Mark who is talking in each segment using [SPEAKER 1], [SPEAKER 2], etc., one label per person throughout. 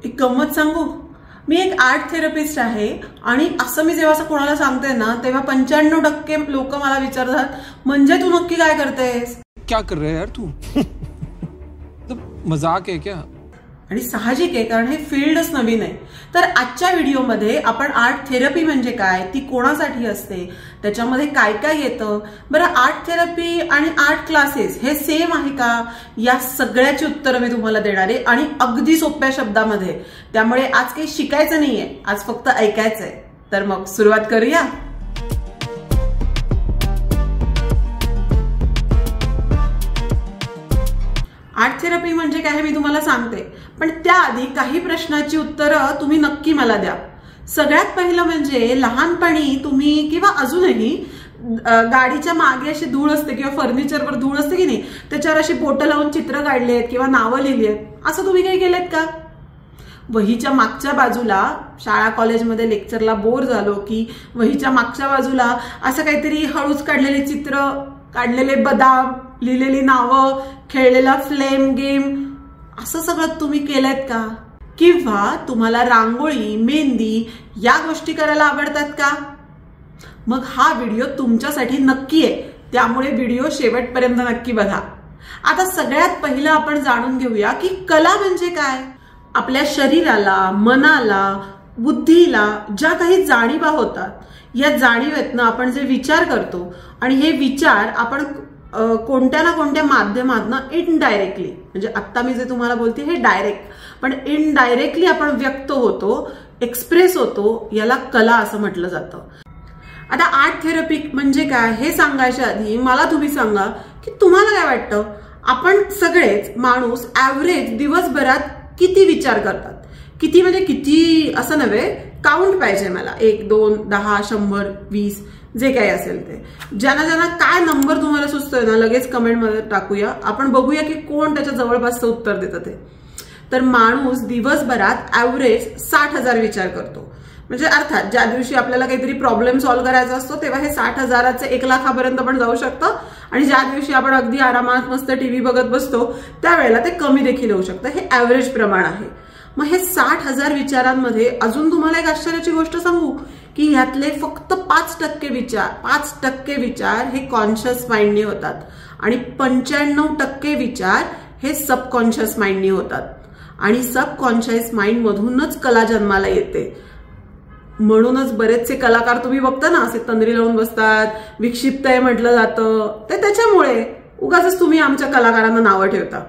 [SPEAKER 1] एक गंमत सांगू, मी एक आर्ट थेरपिस्ट आहे आणि असं मी जेव्हा कोणाला सांगते ना तेव्हा 95% लोक मला विचारतात, म्हणजे तू नक्की काय करतेस?
[SPEAKER 2] क्या कर रहे यार तू? मजाक आहे क्या?
[SPEAKER 1] आणि साहजिक आहे, कारण हे फील्डच नवीन आहे. तर आजच्या व्हिडिओमध्ये आपण आर्ट थेरपी म्हणजे काय, ती कोणासाठी असते, त्याच्यामध्ये काय काय येतं, बरं आर्ट थेरपी आणि आर्ट क्लासेस हे सेम आहे का, या सगळ्याची उत्तरं मी तुम्हाला देणार आहे आणि अगदी सोप्या शब्दामध्ये. त्यामुळे आज काही शिकायचं नाहीये, आज फक्त ऐकायचंय. तर मग सुरुवात करूया. आर्ट थेरपी म्हणजे काय हे मी तुम्हाला सांगते, पण त्याआधी काही प्रश्नाची उत्तरं तुम्ही नक्की मला द्या. सगळ्यात पहिलं म्हणजे लहानपणी तुम्ही किंवा अजूनही गाडीच्या मागे अशी धूळ असते किंवा फर्निचरवर धूळ असते की नाही, त्याच्यावर अशी बोटं लावून चित्र काढली आहेत किंवा नावं लिहिली आहेत, असं तुम्ही काही केलेत का? वहीच्या मागच्या बाजूला शाळा कॉलेजमध्ये लेक्चरला बोर झालो की वहीच्या मागच्या बाजूला असं काहीतरी हळूच काढलेले चित्र, काढलेले बदाम, लिहिलेली नावं, खेळलेला फ्लेम गेम, असं सगळं तुम्ही केलंत का? किंवा तुम्हाला रांगोळी, मेहंदी या गोष्टी करायला आवडतात का? मग हा व्हिडिओ तुमच्यासाठी नक्की आहे, त्यामुळे व्हिडिओ शेवटपर्यंत नक्की बघा. आता सगळ्यात पहिलं आपण जाणून घेऊया की कला म्हणजे काय. आपल्या शरीराला, मनाला, बुद्धीला ज्या काही जाणीवा होतात, या जाणीवेतनं आपण जे विचार करतो आणि हे विचार आपण कोणत्या ना कोणत्या माध्यमातनं इनडायरेक्टली, म्हणजे आता मी जे तुम्हाला बोलते हे डायरेक्ट, पण इनडायरेक्टली आपण व्यक्त होतो, एक्सप्रेस होतो, याला कला असं म्हटलं जातं. आता आर्ट थेरपी म्हणजे काय हे सांगायच्या आधी मला तुम्ही सांगा की तुम्हाला काय वाटतं, आपण सगळेच माणूस ऍव्हरेज दिवसभरात किती विचार करतात? किती म्हणजे किती असं नव्हे, काउंट पाहिजे मला, 1, 2, 10, 100, 20 जे काही असेल ते. ज्यांना ज्यांना काय नंबर तुम्हाला सुचतोय ना, लगेच कमेंटमध्ये टाकूया, आपण बघूया की कोण त्याच्या जवळपासचं उत्तर देतं ते. तर माणूस दिवसभरात ऍव्हरेज 60,000 विचार करतो. म्हणजे अर्थात ज्या दिवशी आपल्याला काहीतरी प्रॉब्लेम सॉल्व्ह करायचा असतो तेव्हा हे 60,000चे 1,00,000पर्यंत पण जाऊ शकतं, आणि ज्या दिवशी आपण अगदी आरामात मस्त टीव्ही बघत बसतो त्यावेळेला ते कमी देखील होऊ शकतं. हे ऍव्हरेज प्रमाण आहे. मग हे 60,000 विचारांमध्ये अजून तुम्हाला एक आश्चर्याची गोष्ट सांगू की ह्यातले फक्त 5% विचार हे कॉन्शियस माइंडने होतात आणि 95% विचार हे सबकॉन्शियस माइंडने होतात. आणि सबकॉन्शियस माइंड मधूनच कला जन्माला येते. म्हणूनच बरेचसे कलाकार तुम्ही बघता ना, असे तंद्री लावून बसतात, विक्षिप्त आहे म्हटलं जातं, ते त्याच्यामुळे. उगाच तुम्ही आमच्या कलाकारांना नावं ठेवता.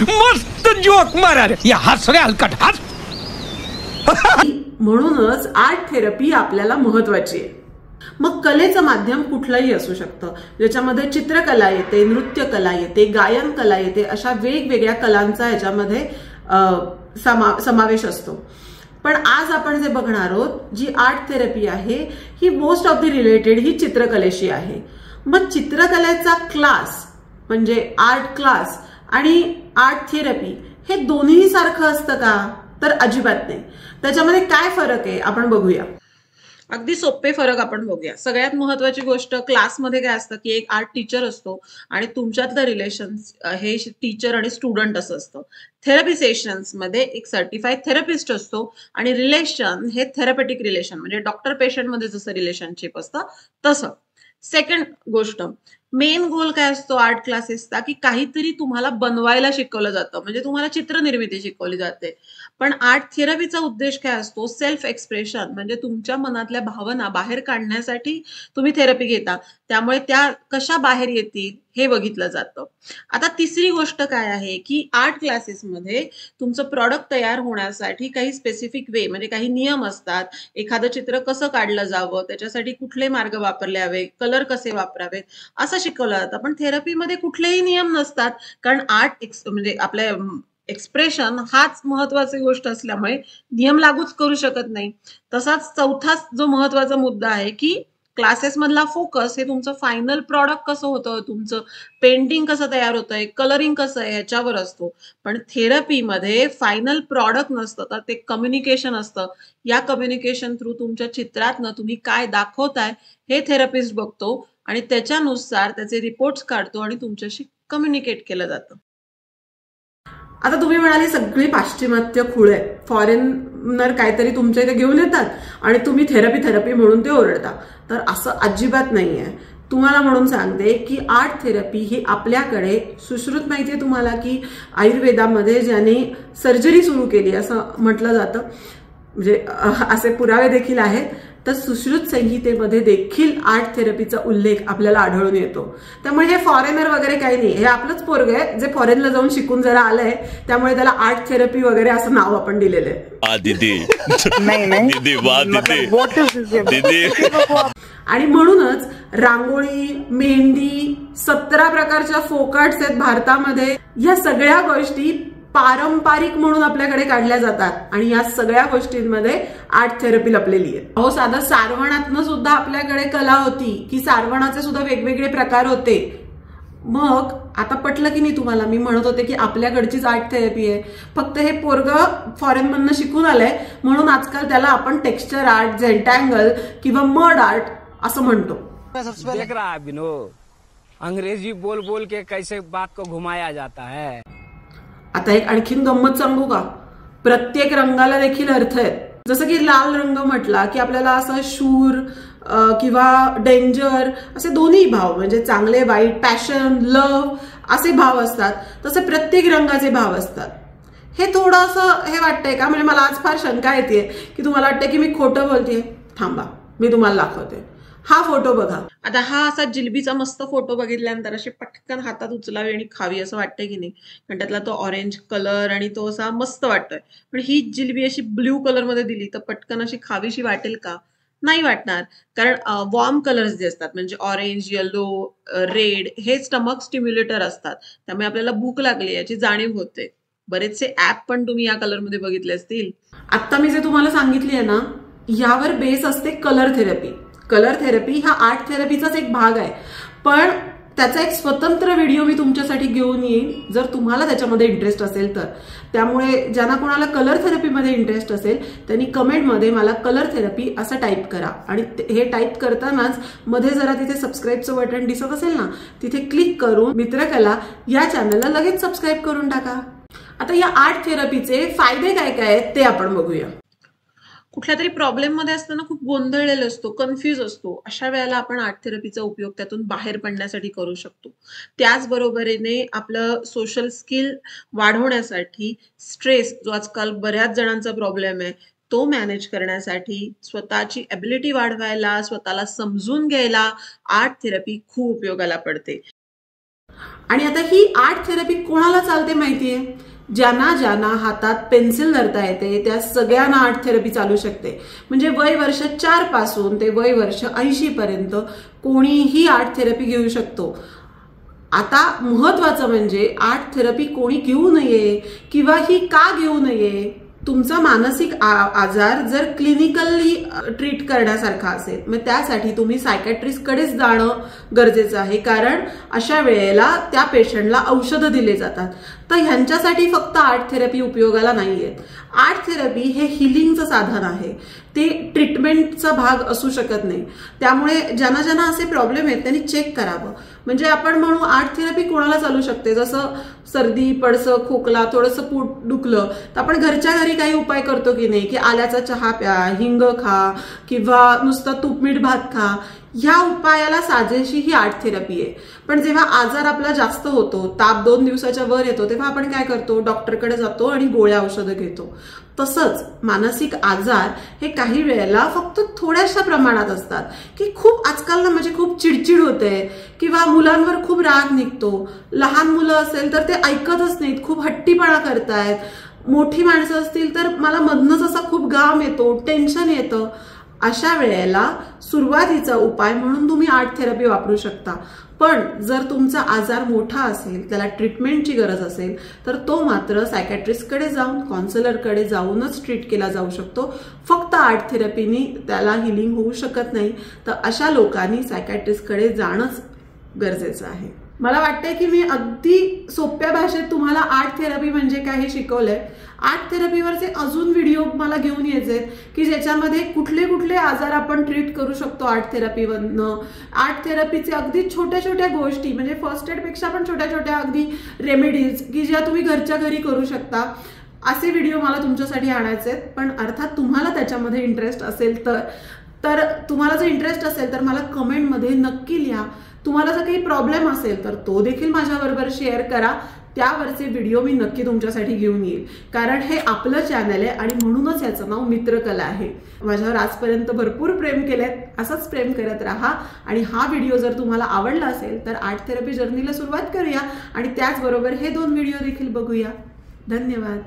[SPEAKER 2] मस्त जोक मारा रे, या हस रे हलकट हस.
[SPEAKER 1] म्हणूनच आर्ट थेरपी आपल्याला महत्वाची आहे. मग कलेचं माध्यम कुठलंही असू शकतं, ज्याच्यामध्ये चित्रकला येते, नृत्यकला येते, गायन कला येते, अशा वेगवेगळ्या कलांचा याच्यामध्ये समावेश असतो. पण आज आपण जे बघणार आहोत, जी आर्ट थेरपी आहे, ही मोस्ट ऑफ द रिलेटेड ही चित्रकलेशी आहे. मग चित्रकलेचा क्लास म्हणजे आर्ट क्लास आणि आर्ट थेरपी हे दोन्ही सारखं असतं का? तर अजिबात नाही. त्याच्यामध्ये काय फरक आहे आपण बघूया. अगदी सोपे फरक आपण बघूया. सगळ्यात महत्वाची गोष्ट, क्लासमध्ये काय असतं की एक आर्ट टीचर असतो आणि तुमच्यातलं रिलेशन हे टीचर आणि स्टुडंट असं असतं. थेरपी सेशन्स मध्ये एक सर्टिफाईड थेरपिस्ट असतो आणि रिलेशन हे थेरपेटिक रिलेशन, म्हणजे डॉक्टर पेशंट मध्ये जसं रिलेशनशिप असतं तसं. सेकंड गोष्ट, मेन गोल काय असतो आर्ट क्लासेसचा, की काहीतरी तुम्हाला बनवायला शिकवलं जातं, म्हणजे तुम्हाला चित्रनिर्मिती शिकवली जाते. पण आर्ट थेरपीचा उद्देश काय असतो? सेल्फ एक्सप्रेशन, म्हणजे तुमच्या मनातल्या भावना बाहेर काढण्यासाठी तुम्ही थेरपी घेता, त्यामुळे त्या कशा बाहेर येतील हे बघितलं जातं. आता तिसरी गोष्ट काय आहे की आर्ट क्लासेसमध्ये तुमचं प्रॉडक्ट तयार होण्यासाठी काही स्पेसिफिक वे, म्हणजे काही नियम असतात. एखादं चित्र कसं काढलं जावं, त्याच्यासाठी कुठले मार्ग वापरले हवे, कलर कसे वापरावेत, असं शिकवलं जातं. पण थेरपीमध्ये कुठलेही नियम नसतात, कारण आर्ट म्हणजे आपल्या एक्सप्रेशन हाच महत्वाची गोष्ट असल्यामुळे नियम लागूच करू शकत नाही. तसाच चौथा जो महत्वाचा मुद्दा आहे की क्लासेस मधला फोकस हे तुमचं फायनल प्रॉडक्ट कसं होतं, तुमचं पेंटिंग कसं तयार होतंय, कलरिंग कसं आहे ह्याच्यावर असतो. पण थेरपीमध्ये फायनल प्रॉडक्ट नसतं, तर ते कम्युनिकेशन असतं. या कम्युनिकेशन थ्रू तुमच्या चित्रातनं तुम्ही काय दाखवताय हे थेरपिस्ट बघतो आणि त्याच्यानुसार त्याचे रिपोर्ट्स काढतो आणि तुमच्याशी कम्युनिकेट केलं जातं. आता तुम्ही म्हणाली सगळी पाश्चिमात्य खुळ आहे, फॉरेनर काहीतरी तुमच्या इथे घेऊन येतात आणि तुम्ही थेरपी म्हणून ते ओरडता. तर असं अजिबात नाहीये. तुम्हाला म्हणून सांगते की आर्ट थेरपी ही आपल्याकडे सुश्रुत माहितीये तुम्हाला की आयुर्वेदामध्ये ज्याने सर्जरी सुरू केली असं म्हटलं जातं, म्हणजे असे पुरावे देखील आहेत. तर सुश्रुत संहितेमध्ये देखील आर्ट थेरपीचा उल्लेख आपल्याला आढळून येतो. त्यामुळे हे फॉरेनर वगैरे काही नाही, हे आपलंच पोरग आहे जे फॉरेनला जाऊन शिकून जरा आलंय, त्यामुळे त्याला आर्ट थेरपी वगैरे असं नाव आपण दिलेलं आहे. आणि म्हणूनच रांगोळी, मेहंदी, 17 प्रकारच्या फोक आर्ट्स आहेत भारतामध्ये. या सगळ्या गोष्टी पारंपरिक म्हणून आपल्याकडे काढल्या जातात आणि या सगळ्या गोष्टींमध्ये आर्ट थेरपी लपलेली आहे. अहो साधं सारवणातनं सुद्धा आपल्याकडे कला होती की सारवणाचे सुद्धा वेगवेगळे प्रकार होते. मग आता पटलं की नाही तुम्हाला? मी म्हणत होते की आपल्याकडचीच आर्ट थेरपी आहे, फक्त हे पोरग फॉरेन मधनं शिकून आलंय म्हणून आजकाल त्याला आपण टेक्स्चर आर्ट, जेंटँगल किंवा मड आर्ट असं म्हणतो.
[SPEAKER 2] देख रहा है विनोद, अंग्रेजी बोल बोल के कैसे बात को घुमाया जाता है.
[SPEAKER 1] आता एक आणखीन गंमत सांगू का? प्रत्येक रंगाला देखील अर्थ आहे. जसं की लाल रंग म्हटला की आपल्याला असं शूर किंवा डेंजर असे दोन्ही भाव, म्हणजे चांगले वाईट, पॅशन, लव्ह असे भाव असतात. तसे प्रत्येक रंगाचे भाव असतात. हे थोडंसं हे वाटतंय का? म्हणजे मला आज फार शंका येते की तुम्हाला वाटतंय की मी खोटं बोलतेय. थांबा, मी तुम्हाला दाखवते. हा फोटो बघा. आता हा असा जिलबीचा मस्त फोटो बघितल्यानंतर अशी पटकन हातात उचलावी आणि खावी असं वाटतंय की नाही? कारण त्यातला तो ऑरेंज कलर आणि तो असा मस्त वाटतोय. पण ही जिलबी अशी ब्ल्यू कलर मध्ये दिली तर पटकन अशी खावीशी वाटेल का? नाही वाटणार. कारण वॉर्म कलर्स जे असतात म्हणजे ऑरेंज, येलो, रेड हे स्टमक स्टिम्युलेटर असतात. त्यामुळे आपल्याला भूक लागली याची जाणीव होते. बरेचसे ऍप पण तुम्ही या कलरमध्ये बघितले असतील. आता मी जे तुम्हाला सांगितली आहे ना, यावर बेस असते कलर थेरपी. कलर थेरपी हा आर्ट थेरपीचाच एक भाग आहे, पण त्याचा एक स्वतंत्र व्हिडिओ मी तुमच्यासाठी घेऊन येईन जर तुम्हाला त्याच्यामध्ये इंटरेस्ट असेल तर. त्यामुळे ज्यांना कोणाला कलर थेरपीमध्ये इंटरेस्ट असेल त्यांनी कमेंटमध्ये मला कलर थेरपी असं टाईप करा आणि हे टाईप करतानाच मध्ये जरा तिथे सबस्क्राईबचं बटन दिसत असेल ना, तिथे क्लिक करून मित्रकला या चॅनलला लगेच सबस्क्राईब करून टाका. आता या आर्ट थेरपीचे फायदे काय काय आहेत ते आपण बघूया. कुठल्या तरी प्रॉब्लेम मध्ये असताना खूप गोंधळलेला असतो, कन्फ्यूज असतो, अशा वेळेला आपण आर्ट थेरपीचा उपयोग त्यातून बाहेर पडण्यासाठी करू शकतो. त्याचबरोबरीने आपलं सोशल स्किल वाढवण्यासाठी, स्ट्रेस जो आजकाल बऱ्याच जणांचा प्रॉब्लेम आहे तो मॅनेज करण्यासाठी, स्वतःची एबिलिटी वाढवायला, स्वतःला समजून घ्यायला आर्ट थेरपी खूप उपयोगाला पडते. आणि आता ही आर्ट थेरपी कोणाला चालते माहितीये? ज्यांना हातात पेन्सिल धरता येते त्या सगळ्यांना आर्ट थेरपी चालू शकते. म्हणजे वय वर्ष 4 पासून ते वय वर्ष 80 पर्यंत कोणीही आर्ट थेरपी घेऊ शकतो. आता महत्वाचं म्हणजे आर्ट थेरपी कोणी घेऊ नये किंवा ही का घेऊ नये? तुमचा मानसिक आजार जर क्लिनिकली ट्रीट करण्यासारखा असेल मग त्यासाठी तुम्ही सायकॅट्रिस्टकडेच जाणं गरजेचं आहे, कारण अशा वेळेला त्या पेशंटला औषधं दिले जातात. तर ह्यांच्यासाठी फक्त आर्ट थेरपी उपयोगाला नाहीये. आर्ट थेरपी हे हिलिंगचं साधन आहे, ते ट्रीटमेंटचा भाग असू शकत नाही. त्यामुळे ज्यांना असे प्रॉब्लेम आहेत त्यांनी चेक करावं. म्हणजे आपण म्हणू आर्ट थेरपी कोणाला चालू शकते, जसं सर्दी, पडसं, खोकला, थोडंसं पोट दुखलं तर आपण घरच्या घरी काही उपाय करतो की नाही, की आल्याचा चहा प्या, हिंग खा किंवा नुसता तूप मीठ भात खा. ह्या उपायाला साजेशी ही आर्ट थेरपी आहे. पण जेव्हा आजार आपला जास्त होतो, ताप 2 दिवसाच्या वर येतो, तेव्हा आपण काय करतो? डॉक्टरकडे जातो आणि गोळ्या औषधं घेतो. तसंच मानसिक आजार हे काही वेळेला फक्त थोड्याशा प्रमाणात असतात, की खूप आजकाल ना म्हणजे खूप चिडचिड होते किंवा मुलांवर खूप राग निघतो. लहान मुलं असेल तर ते ऐकतच नाहीत, खूप हट्टीपणा करतायत. मोठी माणसं असतील तर मला मधनच असा खूप घाम येतो, टेन्शन येतं. अशा वेळेला सुरुवातीचा उपाय म्हणून तुम्ही आर्ट थेरपी वापरू शकता. पण जर तुमचा आजार मोठा असेल, त्याला ट्रीटमेंटची गरज असेल तर तो मात्र सायकॅट्रिस्टकडे जाऊन, काउन्सिलरकडे जाऊनच ट्रीट केला जाऊ शकतो. फक्त आर्ट थेरपीनी त्याला हिलिंग होऊ शकत नाही. तर अशा लोकांनी सायकॅट्रिस्टकडे जाणंच गरजेचं आहे. मला वाटतंय की मी अगदी सोप्या भाषेत तुम्हाला आर्ट थेरपी म्हणजे काय हे शिकवलंय. आर्ट थेरपीवरचे अजून व्हिडिओ मला घेऊन यायचे की ज्याच्यामध्ये कुठले कुठले आजार आपण ट्रीट करू शकतो आर्ट थेरपीवरनं. आर्ट थेरपीचे अगदी छोट्या छोट्या गोष्टी म्हणजे फर्स्ट एड पेक्षा पण छोट्या छोट्या अगदी रेमेडीज की ज्या तुम्ही घरच्या घरी करू शकता, असे व्हिडिओ मला तुमच्यासाठी आणायचे आहेत. पण अर्थात तुम्हाला त्याच्यामध्ये इंटरेस्ट असेल तर तुम्हाला जर इंटरेस्ट असेल तर मला कमेंटमध्ये नक्की लिहा. तुम्हाला जर काही प्रॉब्लेम असेल तर तो देखील माझ्याबरोबर शेअर करा. त्यावरचे व्हिडिओ मी नक्की तुमच्यासाठी घेऊन येईल, कारण हे आपलं चॅनल आहे आणि म्हणूनच याचं नाव मित्रकला आहे. माझ्यावर आजपर्यंत भरपूर प्रेम केलंय, असंच प्रेम करत राहा. आणि हा व्हिडिओ जर तुम्हाला आवडला असेल तर आर्ट थेरपी जर्नीला सुरुवात करूया आणि त्याचबरोबर हे 2 व्हिडिओ देखील बघूया. धन्यवाद.